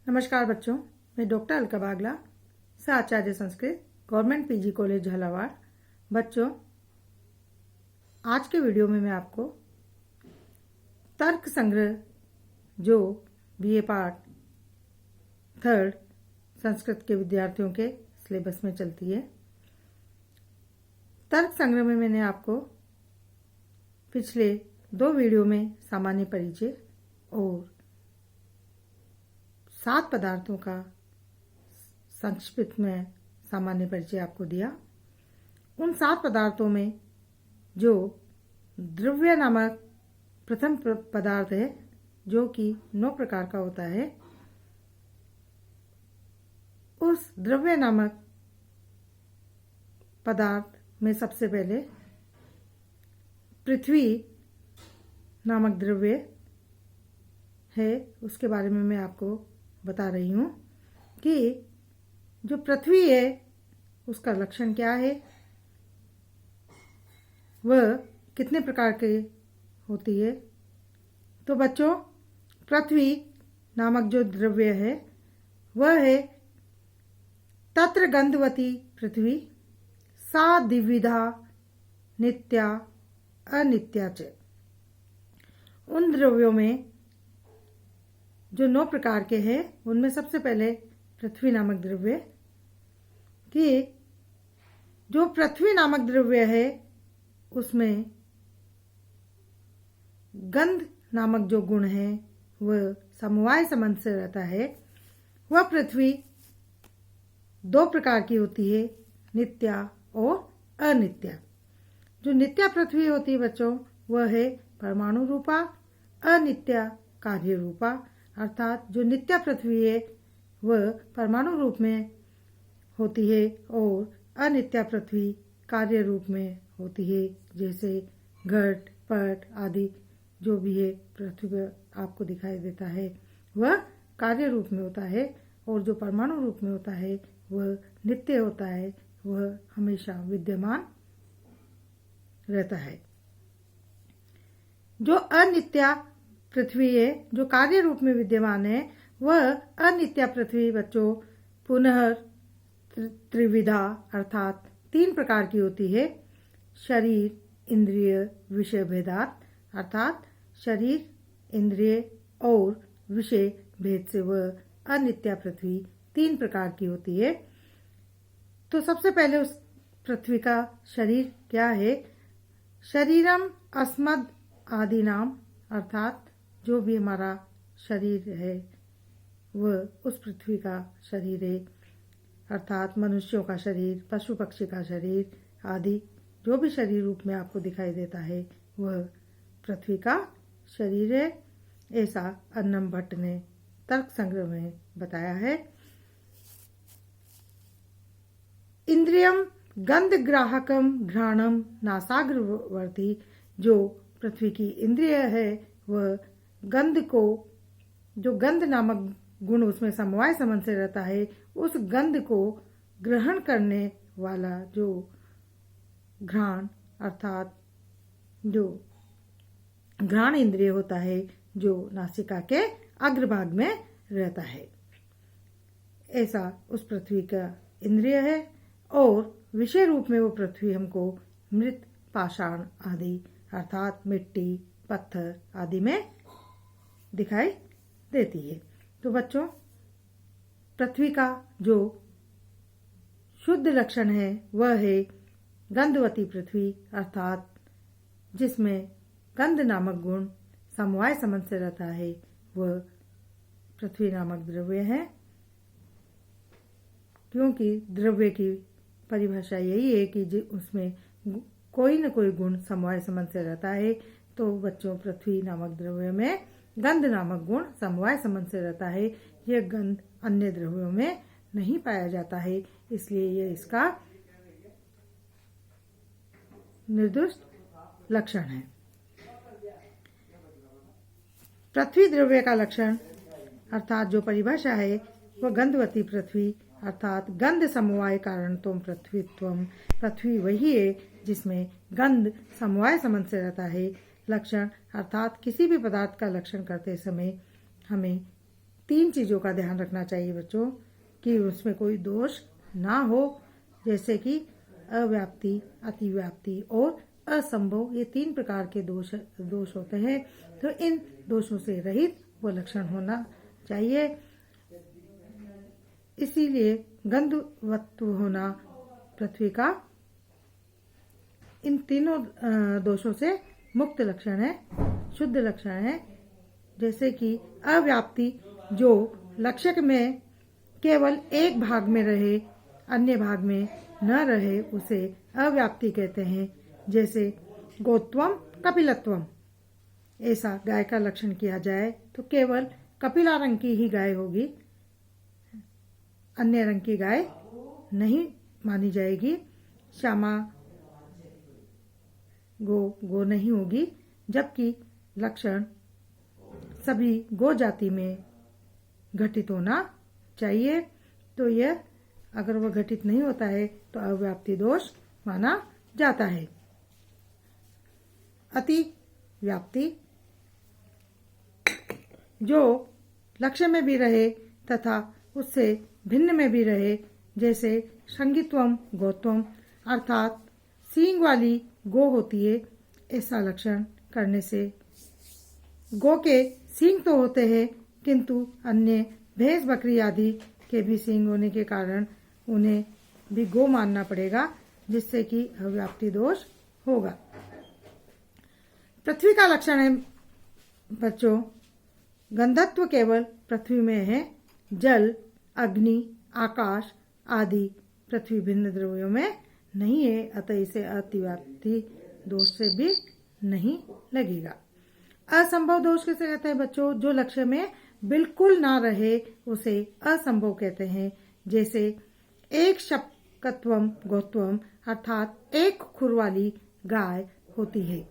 नमस्कार बच्चों, मैं डॉक्टर अलका बागला, सह आचार्य Sanskrit, government PG college Jhalawar. बच्चों, आज के वीडियो में मैं आपको तर्क संग्रह जो बीए पार्ट 3 संस्कृत के विद्यार्थियों के सिलेबस में चलती है, तर्क संग्रह में मैंने आपको पिछले 2 वीडियो में सामान्य परिचय और 7 पदार्थों का संक्षिप्त में सामान्य परिचय आपको दिया। उन 7 पदार्थों में जो द्रव्य नामक प्रथम पदार्थ है, जो कि 9 प्रकार का होता है, उस द्रव्य नामक पदार्थ में सबसे पहले पृथ्वी नामक द्रव्य है, उसके बारे में मैं आपको बता रही हूँ कि जो पृथ्वी है उसका लक्षण क्या है, वह कितने प्रकार की होती है। तो बच्चों, पृथ्वी नामक जो द्रव्य है वह है तत्र गंधवती पृथ्वी, सा द्विविधा नित्या अनित्या च। उन द्रव्यों में जो 9 प्रकार के हैं, उनमें सबसे पहले पृथ्वी नामक द्रव्य, कि जो पृथ्वी नामक द्रव्य है उसमें गंध नामक जो गुण है वह समवाय संबंध से रहता है। वह पृथ्वी 2 प्रकार की होती है, नित्या और अनित्या। जो नित्या पृथ्वी होती है बच्चों, वह है परमाणु रूपा, अनित्या कार्य रूपा। अर्थात जो नित्या पृथ्वी है वह परमाणु रूप में होती है और अनित्या पृथ्वी कार्य रूप में होती है, जैसे घट पट आदि जो भी है पृथ्वी पर आपको दिखाई देता है वह कार्य रूप में होता है, और जो परमाणु रूप में होता है वह नित्य होता है, वह हमेशा विद्यमान रहता है। जो अनित्या पृथ्वी है, जो कार्य रूप में विद्यमान है, वह अनित्या पृथ्वी बच्चों पुनः त्रिविधा अर्थात 3 प्रकार की होती है। शरीर, इंद्रिय, विषय भेदात, अर्थात शरीर, इंद्रिय और विषय भेद से वह अनित्या पृथ्वी 3 प्रकार की होती है। तो सबसे पहले उस पृथ्वी का शरीर क्या है? शरीरम अस्मद आदि नाम, अर्थात जो भी हमारा शरीर है वह उस पृथ्वी का शरीर है, अर्थात मनुष्यों का शरीर, पशु पक्षी का शरीर आदि जो भी शरीर रूप में आपको दिखाई देता है वह पृथ्वी का शरीर है। ऐसा अन्नम भट्ट ने तर्क संग्रह में बताया है। इंद्रियम गंध ग्राहकम घ्राणम नासाग्रवर्ती, जो पृथ्वी की इंद्रिय है वह गंध को, जो गंध नामक गुण उसमें समवाय संबंध से रहता है, उस गंध को ग्रहण करने वाला जो घ्राण अर्थात जो घ्राण इंद्रिय होता है, जो नासिका के अग्रभाग में रहता है, ऐसा उस पृथ्वी का इंद्रिय है। और विषय रूप में वो पृथ्वी हमको मृत, पाषाण आदि अर्थात मिट्टी, पत्थर आदि में दिखाई देती है। तो बच्चों, पृथ्वी का जो शुद्ध लक्षण है वह है गंधवती पृथ्वी, अर्थात जिसमें गंध नामक गुण समवाय संबंध से रहता है, वह पृथ्वी नामक द्रव्य है। क्योंकि द्रव्य की परिभाषा यही है कि उसमें कोई न कोई गुण समवाय संबंध से रहता है। तो बच्चों, पृथ्वी नामक द्रव्य में गंध नामक गुण समवाय संबंध से रहता है। यह गंध अन्य द्रव्यों में नहीं पाया जाता है, इसलिए यह इसका निर्दिष्ट लक्षण है। पृथ्वी द्रव्य का लक्षण अर्थात जो परिभाषा है वह गंधवती पृथ्वी, अर्थात गंध समवाय कारण तुम पृथ्वीत्वम, पृथ्वी वही है जिसमें गंध समवाय संबंध से रहता है। लक्षण अर्थात किसी भी पदार्थ का लक्षण करते समय हमें 3 चीजों का ध्यान रखना चाहिए बच्चों कि उसमें कोई दोष ना हो, जैसे कि अव्याप्ति, अतिव्याप्ति और असंभव, ये 3 प्रकार के दोष होते हैं। तो इन दोषों से रहित वो लक्षण होना चाहिए। इसीलिए गंधवत्व होना पृथ्वी का इन तीनों दोषों से मुक्त लक्षण है, शुद्ध लक्षण है। जैसे कि अव्याप्ति, जो लक्षक में केवल एक भाग में रहे, अन्य भाग में न रहे, उसे अव्याप्ति कहते हैं। जैसे गोत्वम कपिलत्वम, ऐसा गाय का लक्षण किया जाए तो केवल कपिला रंग की ही गाय होगी, अन्य रंग की गाय नहीं मानी जाएगी। श्यामा गो नहीं होगी, जबकि लक्षण सभी गो जाति में घटित होना चाहिए। तो यह अगर वह घटित नहीं होता है तो अव्याप्ति दोष माना जाता है। अति व्याप्ति, जो लक्ष्य में भी रहे तथा उससे भिन्न में भी रहे, जैसे संगित्वम गोत्वम, अर्थात सींग वाली गो होती है, ऐसा लक्षण करने से गो के सींग तो होते हैं किंतु अन्य भैंस बकरी आदि के भी सींग होने के कारण उन्हें भी गो मानना पड़ेगा, जिससे कि अव्याप्ति दोष होगा। पृथ्वी का लक्षण है बच्चों, गंधत्व केवल पृथ्वी में है, जल, अग्नि, आकाश आदि पृथ्वी भिन्न द्रव्यों में नहीं है, अतः इसे अतिव्याप्ति दोष से भी नहीं लगेगा। असंभव दोष किसे कहते हैं बच्चों? जो लक्ष्य में बिल्कुल ना रहे उसे असंभव कहते हैं। जैसे एक शपकत्वम गोत्वम, अर्थात एक खुर वाली गाय होती है।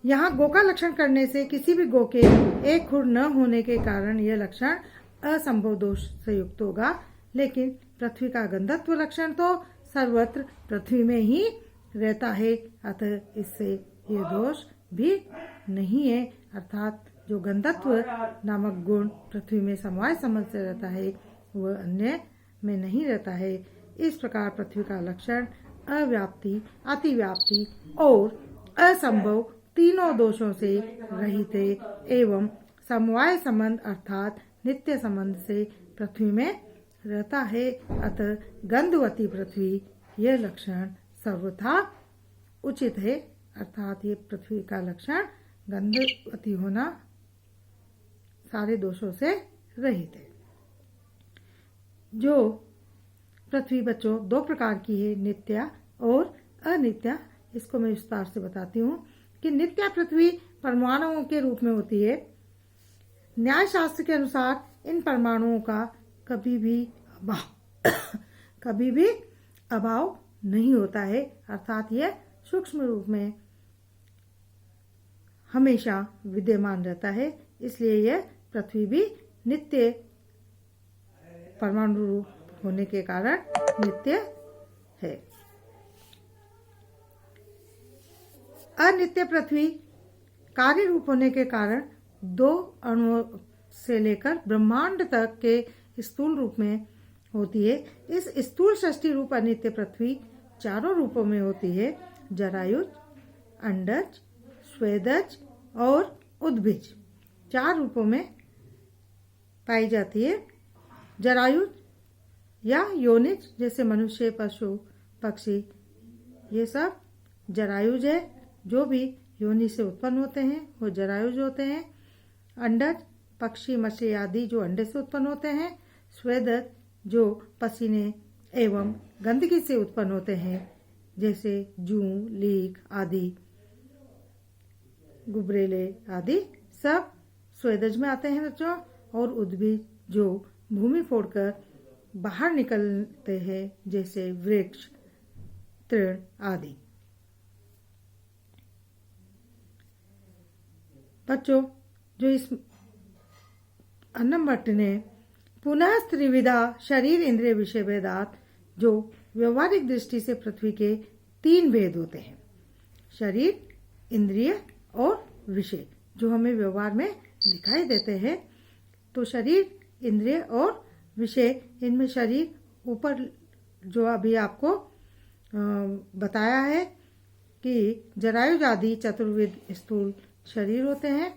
यहाँ गो का लक्षण करने से किसी भी गो के एक खुर न होने के कारण यह लक्षण असंभव दोष से युक्त होगा, लेकिन पृथ्वी का गंधत्व लक्षण तो सर्वत्र पृथ्वी में ही रहता है, अतः इससे ये दोष भी नहीं है। अर्थात जो गंधत्व नामक गुण पृथ्वी में समवाय संबंध से रहता है वह अन्य में नहीं रहता है। इस प्रकार पृथ्वी का लक्षण अव्याप्ति, अतिव्याप्ति और असंभव तीनों दोषों से रहित है एवं समवाय संबंध अर्थात नित्य संबंध से पृथ्वी में रहता है। अतः गंधवती पृथ्वी यह लक्षण सर्वथा उचित है, अर्थात ये पृथ्वी का लक्षण गंधवती होना सारे दोषों से रहित है। जो पृथ्वी बच्चों 2 प्रकार की है, नित्या और अनित्या। इसको मैं विस्तार से बताती हूँ कि नित्या पृथ्वी परमाणुओं के रूप में होती है। न्याय शास्त्र के अनुसार इन परमाणुओं का कभी भी अभाव नहीं होता है, अर्थात यह सूक्ष्म रूप में हमेशा विद्यमान रहता है। इसलिए यह पृथ्वी भी नित्य परमाणु रूप होने के कारण नित्य है। अनित्य पृथ्वी कार्य रूप होने के कारण 2 अणुओं से लेकर ब्रह्मांड तक के स्थूल रूप में होती है। इस स्थूल षष्ठी रूप अनित्य पृथ्वी 4 रूपों में होती है, जरायुज, अंडज, स्वेदज और उद्भिज 4 रूपों में पाई जाती है। जरायुज या योनिज जैसे मनुष्य, पशु, पक्षी, ये सब जरायुज है। जो भी योनि से उत्पन्न होते हैं वो जरायुज होते हैं। अंडज पक्षी, मछली आदि जो अंडे से उत्पन्न होते हैं। स्वेदज जो पसीने एवं गंदगी से उत्पन्न होते हैं, जैसे जूं, लीक आदि, गुबरेले आदि सब स्वेदज में आते हैं बच्चों। और उद्भिज जो भूमि फोड़कर बाहर निकलते हैं, जैसे वृक्ष, तृण आदि। बच्चों जो इस अन्नम भट्ट ने पुनः त्रिविधा शरीर इंद्रिय विषय भेदात, जो व्यवहारिक दृष्टि से पृथ्वी के 3 भेद होते हैं, शरीर, इंद्रिय और विषय, जो हमें व्यवहार में दिखाई देते हैं। तो शरीर, इंद्रिय और विषय, इनमें शरीर ऊपर जो अभी आपको बताया है कि जरायुज आदि चतुर्विध स्थूल शरीर होते हैं।